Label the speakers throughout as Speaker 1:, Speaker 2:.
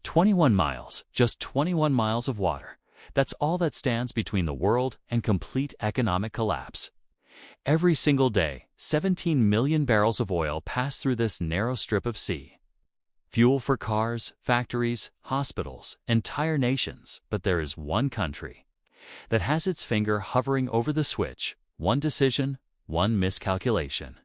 Speaker 1: 21 miles, just 21 miles of water. That's all that stands between the world and complete economic collapse. Every single day, 17 million barrels of oil pass through this narrow strip of sea. Fuel for cars, factories, hospitals, entire nations, but there is one country that has its finger hovering over the switch, one decision, one miscalculation.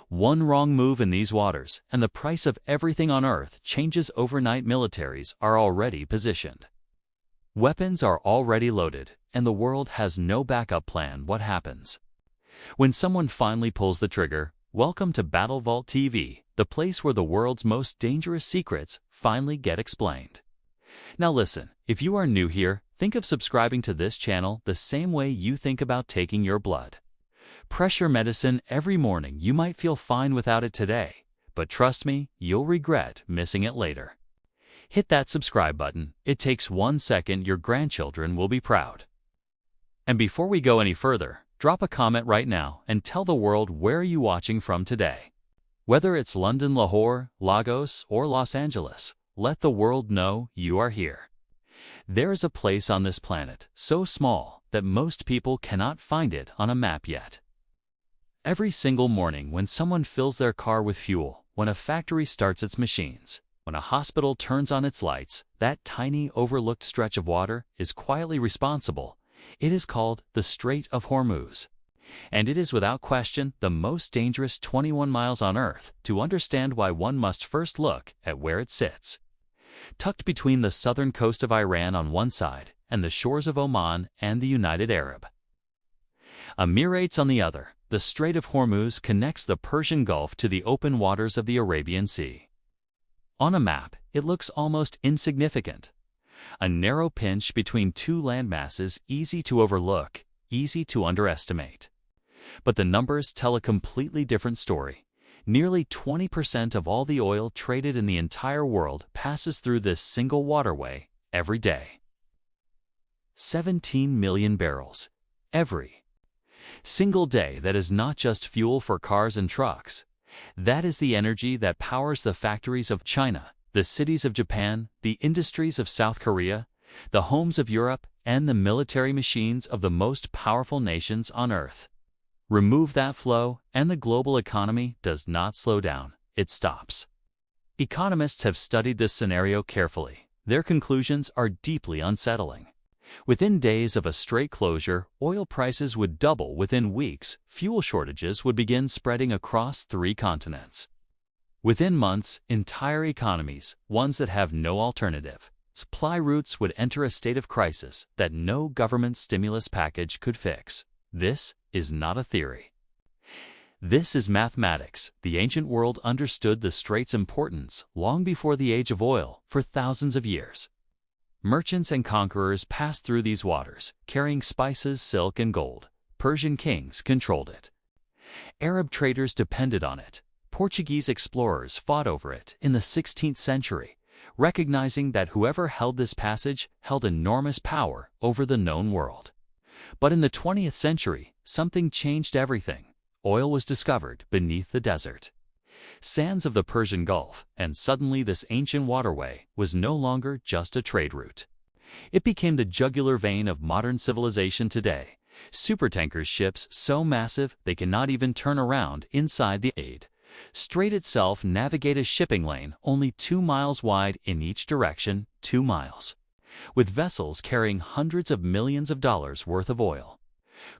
Speaker 1: One wrong move in these waters, and the price of everything on Earth changes overnight. Militaries are already positioned. Weapons are already loaded, and the world has no backup plan. What happens when someone finally pulls the trigger? Welcome to Battle Vault TV, the place where the world's most dangerous secrets finally get explained. Now listen, if you are new here, think of subscribing to this channel the same way you think about taking your blood pressure medicine every morning. You might feel fine without it today, but trust me, you'll regret missing it later. Hit that subscribe button. It takes 1 second. Your grandchildren will be proud. And before we go any further, drop a comment right now and tell the world where are you watching from today. Whether it's London, Lahore, Lagos, or Los Angeles, let the world know you are here. There is a place on this planet so small that most people cannot find it on a map yet. Every single morning when someone fills their car with fuel, when a factory starts its machines, when a hospital turns on its lights, that tiny overlooked stretch of water is quietly responsible. It is called the Strait of Hormuz. And it is without question the most dangerous 21 miles on Earth. To understand why, one must first look at where it sits. Tucked between the southern coast of Iran on one side and the shores of Oman and the United Arab Emirates on the other, the Strait of Hormuz connects the Persian Gulf to the open waters of the Arabian Sea. On a map, it looks almost insignificant. A narrow pinch between two landmasses, easy to overlook, easy to underestimate. But the numbers tell a completely different story. Nearly 20% of all the oil traded in the entire world passes through this single waterway every day. 17 million barrels every single day. That is not just fuel for cars and trucks. That is the energy that powers the factories of China, the cities of Japan, the industries of South Korea, the homes of Europe, and the military machines of the most powerful nations on Earth. Remove that flow, and the global economy does not slow down, it stops. Economists have studied this scenario carefully. Their conclusions are deeply unsettling. Within days of a strait closure, oil prices would double. Within weeks, fuel shortages would begin spreading across 3 continents. Within months, entire economies, ones that have no alternative, supply routes would enter a state of crisis that no government stimulus package could fix. This is not a theory. This is mathematics. The ancient world understood the strait's importance long before the age of oil. For thousands of years, merchants and conquerors passed through these waters, carrying spices, silk, and gold. Persian kings controlled it. Arab traders depended on it. Portuguese explorers fought over it in the 16th century, recognizing that whoever held this passage held enormous power over the known world. But in the 20th century, something changed everything. Oil was discovered beneath the desert sands of the Persian Gulf, and suddenly this ancient waterway was no longer just a trade route. It became the jugular vein of modern civilization today. Supertankers, ships so massive they cannot even turn around inside the strait itself, navigate a shipping lane only 2 miles wide in each direction, 2 miles, with vessels carrying hundreds of millions of dollars worth of oil,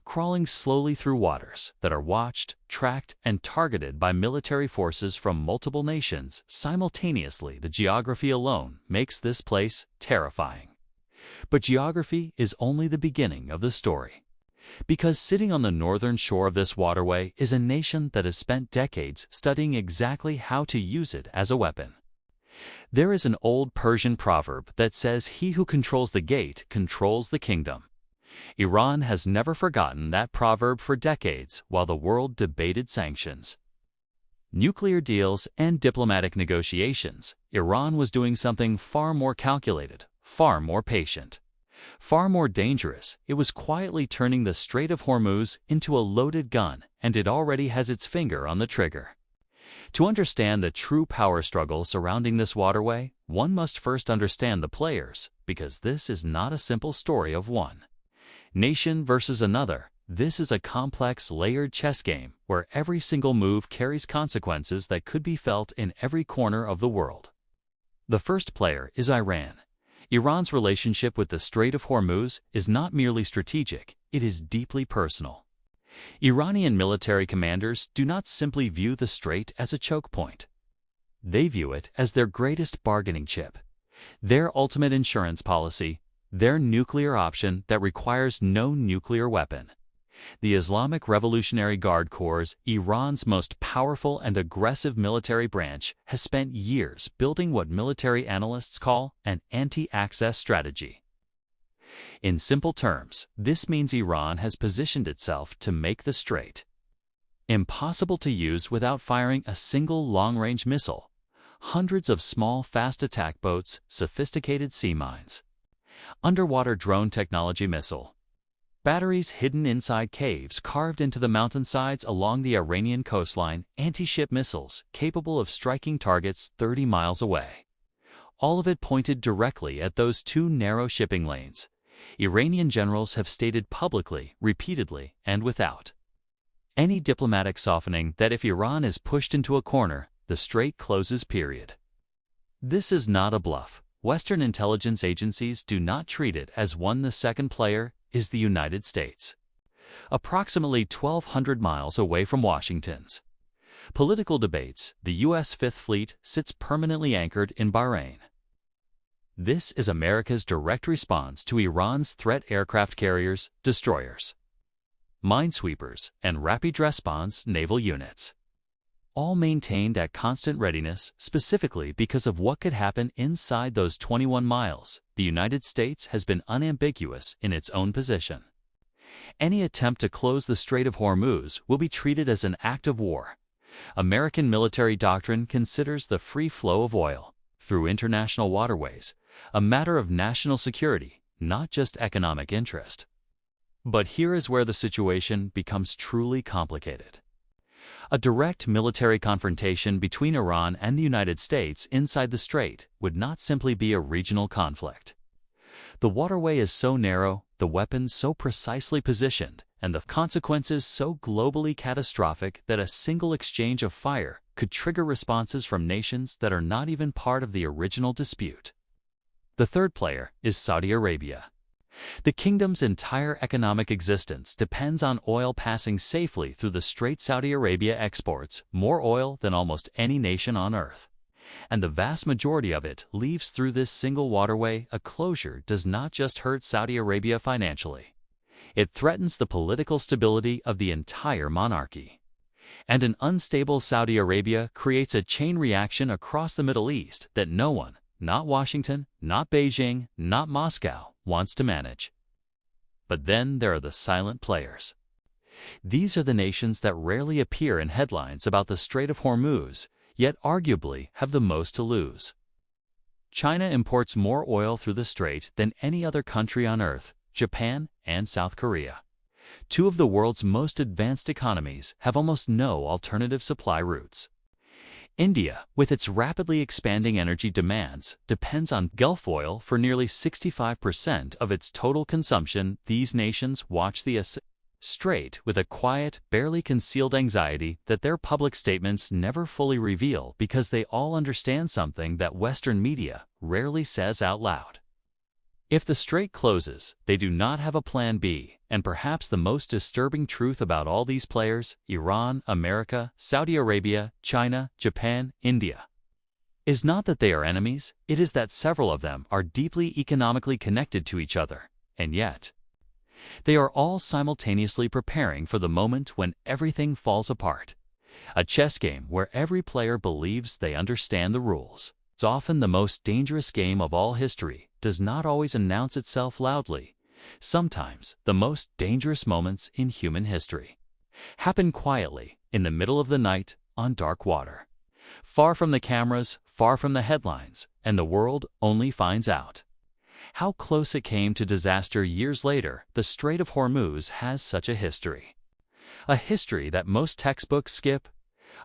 Speaker 1: crawling slowly through waters that are watched, tracked, and targeted by military forces from multiple nations simultaneously. The geography alone makes this place terrifying. But geography is only the beginning of the story. Because sitting on the northern shore of this waterway is a nation that has spent decades studying exactly how to use it as a weapon. There is an old Persian proverb that says, "He who controls the gate controls the kingdom." Iran has never forgotten that proverb for decades while the world debated sanctions, nuclear deals, and diplomatic negotiations. Iran was doing something far more calculated, far more patient, far more dangerous. It was quietly turning the Strait of Hormuz into a loaded gun, and it already has its finger on the trigger. To understand the true power struggle surrounding this waterway, one must first understand the players, because this is not a simple story of one nation versus another. This is a complex, layered chess game where every single move carries consequences that could be felt in every corner of the world. The first player is Iran. Iran's relationship with the Strait of Hormuz is not merely strategic, it is deeply personal. Iranian military commanders do not simply view the strait as a choke point. They view it as their greatest bargaining chip, their ultimate insurance policy, their nuclear option that requires no nuclear weapon. The Islamic Revolutionary Guard Corps, Iran's most powerful and aggressive military branch, has spent years building what military analysts call an anti-access strategy. In simple terms, this means Iran has positioned itself to make the strait impossible to use without firing a single long-range missile, hundreds of small fast attack boats, sophisticated sea mines, underwater drone technology missile, batteries hidden inside caves carved into the mountainsides along the Iranian coastline, anti-ship missiles capable of striking targets 30 miles away. All of it pointed directly at those two narrow shipping lanes. Iranian generals have stated publicly, repeatedly, and without any diplomatic softening that if Iran is pushed into a corner, the strait closes, period. This is not a bluff. Western intelligence agencies do not treat it as one. The second player is the United States. Approximately 1,200 miles away from Washington's political debates, the U.S. Fifth Fleet sits permanently anchored in Bahrain. This is America's direct response to Iran's threat: aircraft carriers, destroyers, minesweepers, and rapid response naval units, all maintained at constant readiness, specifically because of what could happen inside those 21 miles. The United States has been unambiguous in its own position. Any attempt to close the Strait of Hormuz will be treated as an act of war. American military doctrine considers the free flow of oil through international waterways a matter of national security, not just economic interest. But here is where the situation becomes truly complicated. A direct military confrontation between Iran and the United States inside the strait would not simply be a regional conflict. The waterway is so narrow, the weapons so precisely positioned, and the consequences so globally catastrophic that a single exchange of fire could trigger responses from nations that are not even part of the original dispute. The third player is Saudi Arabia. The kingdom's entire economic existence depends on oil passing safely through the strait. Saudi Arabia exports more oil than almost any nation on earth, and the vast majority of it leaves through this single waterway. A closure does not just hurt Saudi Arabia financially. It threatens the political stability of the entire monarchy. And an unstable Saudi Arabia creates a chain reaction across the Middle East that no one, not Washington, not Beijing, not Moscow, wants to manage. But then there are the silent players. These are the nations that rarely appear in headlines about the Strait of Hormuz, yet arguably have the most to lose. China imports more oil through the strait than any other country on earth. Japan and South Korea, two of the world's most advanced economies, have almost no alternative supply routes. India, with its rapidly expanding energy demands, depends on Gulf oil for nearly 65% of its total consumption. These nations watch the strait with a quiet, barely concealed anxiety that their public statements never fully reveal, because they all understand something that Western media rarely says out loud. If the strait closes, they do not have a plan B, and perhaps the most disturbing truth about all these players, Iran, America, Saudi Arabia, China, Japan, India, is not that they are enemies, it is that several of them are deeply economically connected to each other, and yet they are all simultaneously preparing for the moment when everything falls apart. A chess game where every player believes they understand the rules. It's often the most dangerous game of all. History does not always announce itself loudly. Sometimes the most dangerous moments in human history happen quietly, in the middle of the night, on dark water, far from the cameras, far from the headlines, and the world only finds out how close it came to disaster years later. The Strait of Hormuz has such a history that most textbooks skip,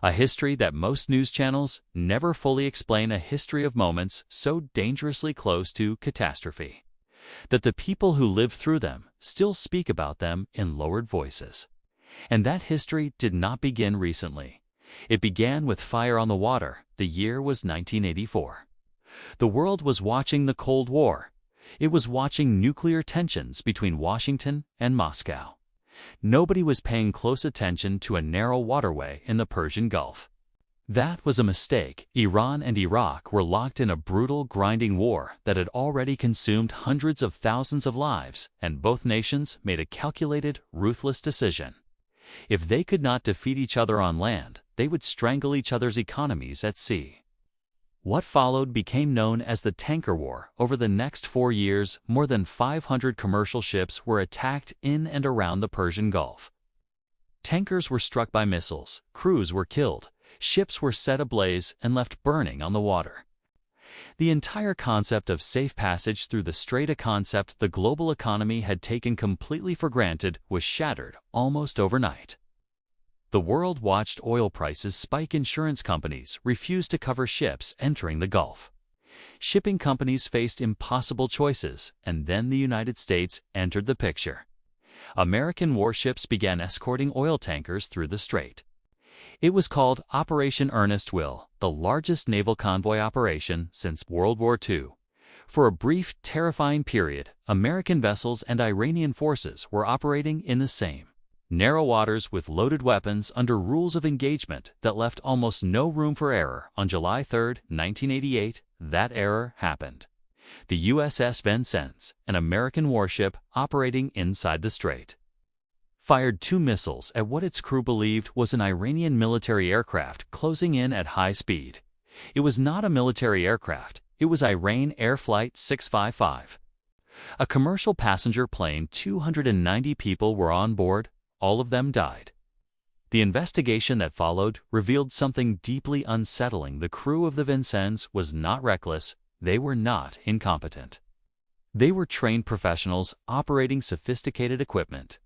Speaker 1: A history that most news channels never fully explain, a history of moments so dangerously close to catastrophe that the people who lived through them still speak about them in lowered voices. And that history did not begin recently. It began with fire on the water. The year was 1984. The world was watching the Cold War. It was watching nuclear tensions between Washington and Moscow. Nobody was paying close attention to a narrow waterway in the Persian Gulf. That was a mistake. Iran and Iraq were locked in a brutal, grinding war that had already consumed hundreds of thousands of lives, and both nations made a calculated, ruthless decision. If they could not defeat each other on land, they would strangle each other's economies at sea. What followed became known as the Tanker War. Over the next 4 years, more than 500 commercial ships were attacked in and around the Persian Gulf. Tankers were struck by missiles, crews were killed, ships were set ablaze and left burning on the water. The entire concept of safe passage through the strait, a concept the global economy had taken completely for granted, was shattered almost overnight. The world watched oil prices spike. Insurance companies refused to cover ships entering the Gulf. Shipping companies faced impossible choices, and then the United States entered the picture. American warships began escorting oil tankers through the strait. It was called Operation Earnest Will, the largest naval convoy operation since World War II. For a brief, terrifying period, American vessels and Iranian forces were operating in the same narrow waters with loaded weapons under rules of engagement that left almost no room for error. On July 3, 1988, that error happened. The USS Vincennes, an American warship operating inside the strait, fired 2 missiles at what its crew believed was an Iranian military aircraft closing in at high speed. It was not a military aircraft, it was Iran Air Flight 655. A commercial passenger plane. 290 people were on board. All of them died. The investigation that followed revealed something deeply unsettling. The crew of the Vincennes was not reckless, they were not incompetent. They were trained professionals operating sophisticated equipment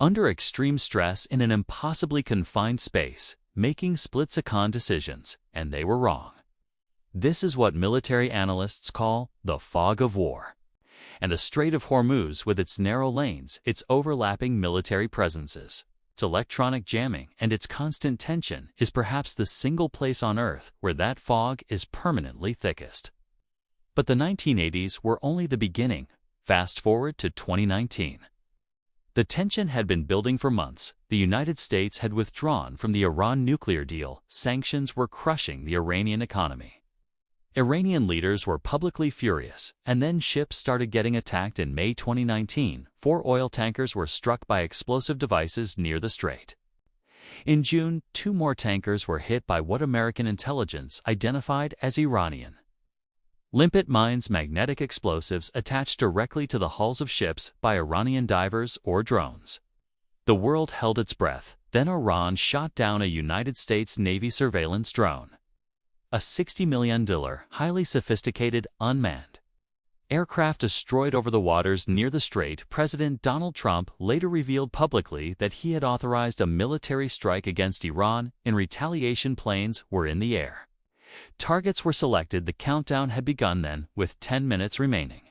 Speaker 1: under extreme stress in an impossibly confined space, making split-second decisions, and they were wrong. This is what military analysts call the fog of war. And the Strait of Hormuz, with its narrow lanes, its overlapping military presences, its electronic jamming, and its constant tension, is perhaps the single place on Earth where that fog is permanently thickest. But the 1980s were only the beginning. Fast forward to 2019. The tension had been building for months. The United States had withdrawn from the Iran nuclear deal. Sanctions were crushing the Iranian economy. Iranian leaders were publicly furious, and then ships started getting attacked. In May 2019, 4 oil tankers were struck by explosive devices near the strait. In June, 2 more tankers were hit by what American intelligence identified as Iranian limpet mines, magnetic explosives attached directly to the hulls of ships by Iranian divers or drones. The world held its breath. Then Iran shot down a United States Navy surveillance drone. A $60 million, highly sophisticated, unmanned aircraft destroyed over the waters near the strait. President Donald Trump later revealed publicly that he had authorized a military strike against Iran. In retaliation, planes were in the air. Targets were selected. The countdown had begun then, with 10 minutes remaining.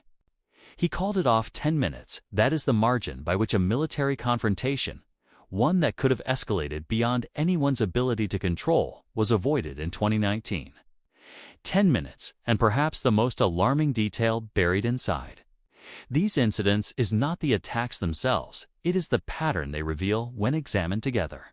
Speaker 1: He called it off. 10 minutes, that is the margin by which a military confrontation, one that could have escalated beyond anyone's ability to control, was avoided in 2019. 10 minutes, and perhaps the most alarming detail buried inside these incidents is not the attacks themselves, it is the pattern they reveal when examined together.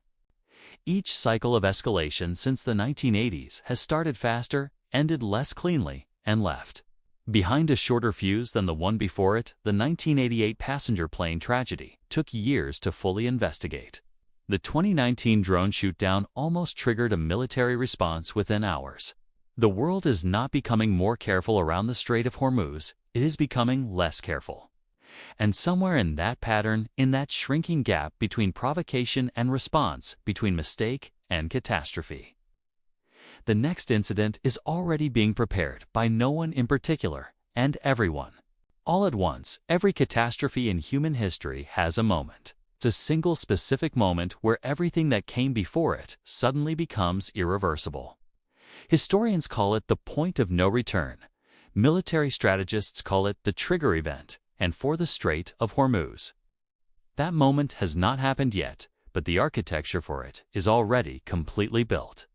Speaker 1: Each cycle of escalation since the 1980s has started faster, ended less cleanly, and left behind a shorter fuse than the one before it. The 1988 passenger plane tragedy took years to fully investigate. The 2019 drone shootdown almost triggered a military response within hours. The world is not becoming more careful around the Strait of Hormuz, it is becoming less careful. And somewhere in that pattern, in that shrinking gap between provocation and response, between mistake and catastrophe, the next incident is already being prepared by no one in particular, and everyone. All at once, every catastrophe in human history has a moment. It's a single specific moment where everything that came before it suddenly becomes irreversible. Historians call it the point of no return. Military strategists call it the trigger event, and for the Strait of Hormuz. That moment has not happened yet, but the architecture for it is already completely built.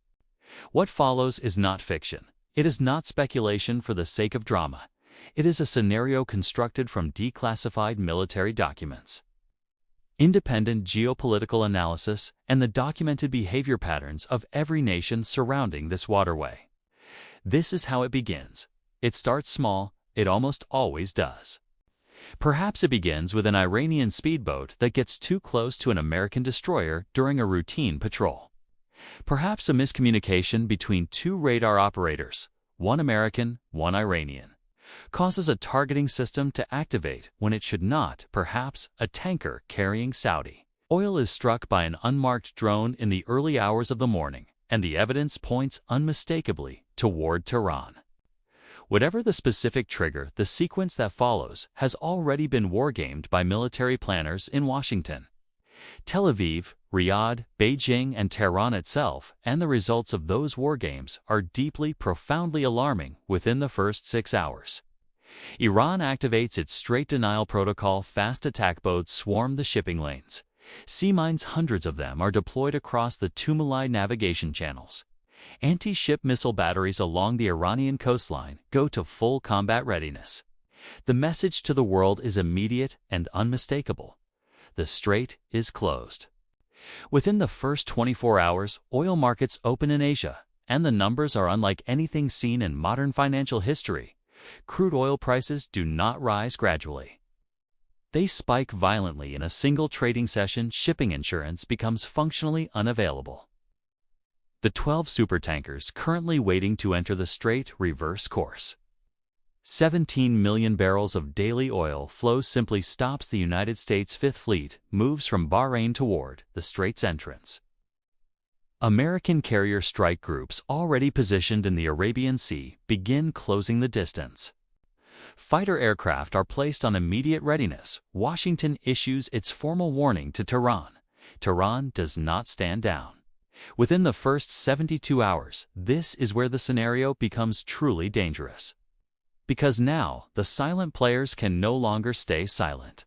Speaker 1: What follows is not fiction. It is not speculation for the sake of drama. It is a scenario constructed from declassified military documents, independent geopolitical analysis, and the documented behavior patterns of every nation surrounding this waterway. This is how it begins. It starts small. It almost always does. Perhaps it begins with an Iranian speedboat that gets too close to an American destroyer during a routine patrol. Perhaps a miscommunication between two radar operators, one American, one Iranian, causes a targeting system to activate when it should not. Perhaps a tanker carrying Saudi oil is struck by an unmarked drone in the early hours of the morning, and the evidence points unmistakably toward Tehran. Whatever the specific trigger, the sequence that follows has already been wargamed by military planners in Washington, Tel Aviv, Riyadh, Beijing, and Tehran itself, and the results of those wargames are deeply, profoundly alarming within the first 6 hours. Iran activates its Strait Denial Protocol. Fast attack boats swarm the shipping lanes. Sea mines, hundreds of them, are deployed across the Tumuli navigation channels. Anti-ship missile batteries along the Iranian coastline go to full combat readiness. The message to the world is immediate and unmistakable. The strait is closed. Within the first 24 hours, oil markets open in Asia, and the numbers are unlike anything seen in modern financial history. Crude oil prices do not rise gradually. They spike violently in a single trading session. Shipping insurance becomes functionally unavailable. The 12 supertankers currently waiting to enter the strait reverse course. 17 million barrels of daily oil flow simply stops. The United States Fifth Fleet moves from Bahrain toward the strait's entrance. American carrier strike groups already positioned in the Arabian Sea begin closing the distance. Fighter aircraft are placed on immediate readiness. Washington issues its formal warning to Tehran. Tehran does not stand down. Within the first 72 hours, this is where the scenario becomes truly dangerous. Because now, the silent players can no longer stay silent.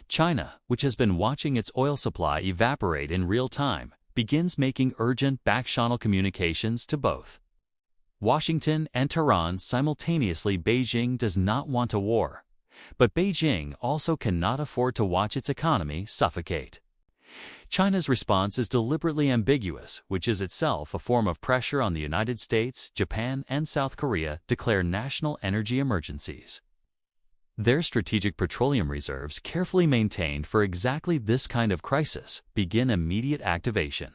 Speaker 1: China, which has been watching its oil supply evaporate in real time, begins making urgent back-channel communications to both Washington and Tehran simultaneously. Beijing does not want a war, but Beijing also cannot afford to watch its economy suffocate. China's response is deliberately ambiguous, which is itself a form of pressure on the United States. Japan and South Korea declare national energy emergencies. Their strategic petroleum reserves, carefully maintained for exactly this kind of crisis, begin immediate activation.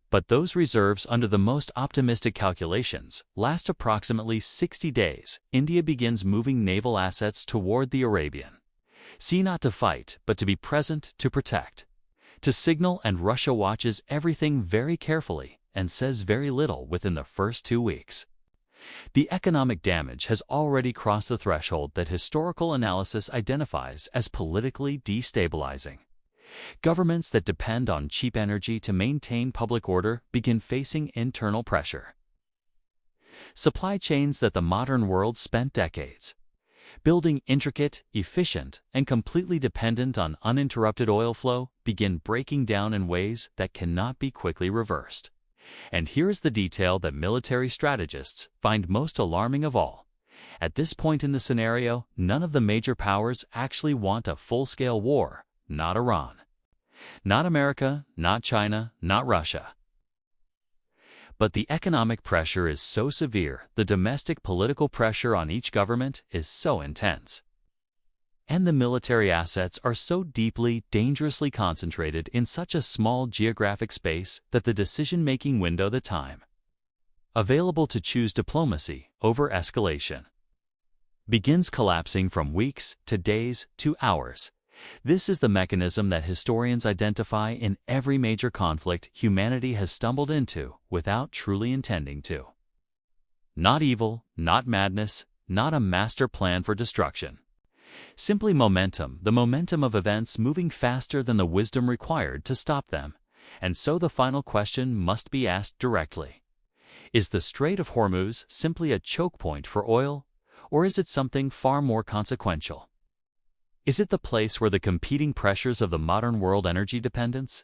Speaker 1: But those reserves, under the most optimistic calculations, last approximately 60 days. India begins moving naval assets toward the Arabian Sea, not to fight, but to be present, to protect, to signal, and Russia watches everything very carefully and says very little within the first 2 weeks. The economic damage has already crossed the threshold that historical analysis identifies as politically destabilizing. Governments that depend on cheap energy to maintain public order begin facing internal pressure. Supply chains that the modern world spent decades building intricate, efficient, and completely dependent on uninterrupted oil flow begin breaking down in ways that cannot be quickly reversed. And here is the detail that military strategists find most alarming of all. At this point in the scenario, none of the major powers actually want a full-scale war. Not Iran, not America, not China, not Russia. But the economic pressure is so severe, the domestic political pressure on each government is so intense, and the military assets are so deeply, dangerously concentrated in such a small geographic space that the decision-making window, the time available to choose diplomacy over escalation, begins collapsing from weeks to days to hours. This is the mechanism that historians identify in every major conflict humanity has stumbled into without truly intending to. Not evil, not madness, not a master plan for destruction. Simply momentum, the momentum of events moving faster than the wisdom required to stop them. And so the final question must be asked directly. Is the Strait of Hormuz simply a choke point for oil, or is it something far more consequential? Is it the place where the competing pressures of the modern world energy dependence,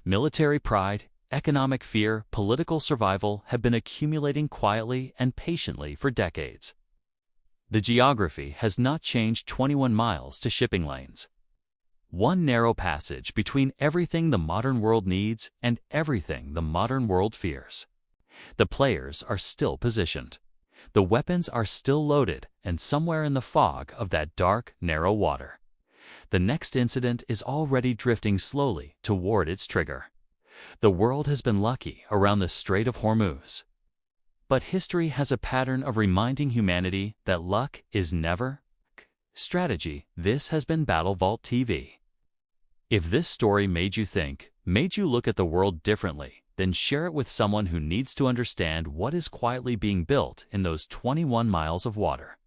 Speaker 1: military pride, economic fear, political survival have been accumulating quietly and patiently for decades? The geography has not changed 21 miles to shipping lanes. One narrow passage between everything the modern world needs and everything the modern world fears. The players are still positioned. The weapons are still loaded, and somewhere in the fog of that dark, narrow water, the next incident is already drifting slowly toward its trigger. The world has been lucky around the Strait of Hormuz. But history has a pattern of reminding humanity that luck is never strategy. This has been Battle Vault TV. If this story made you think, made you look at the world differently, then share it with someone who needs to understand what is quietly being built in those 21 miles of water.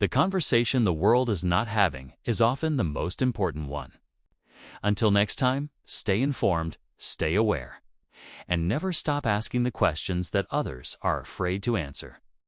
Speaker 1: The conversation the world is not having is often the most important one. Until next time, stay informed, stay aware, and never stop asking the questions that others are afraid to answer.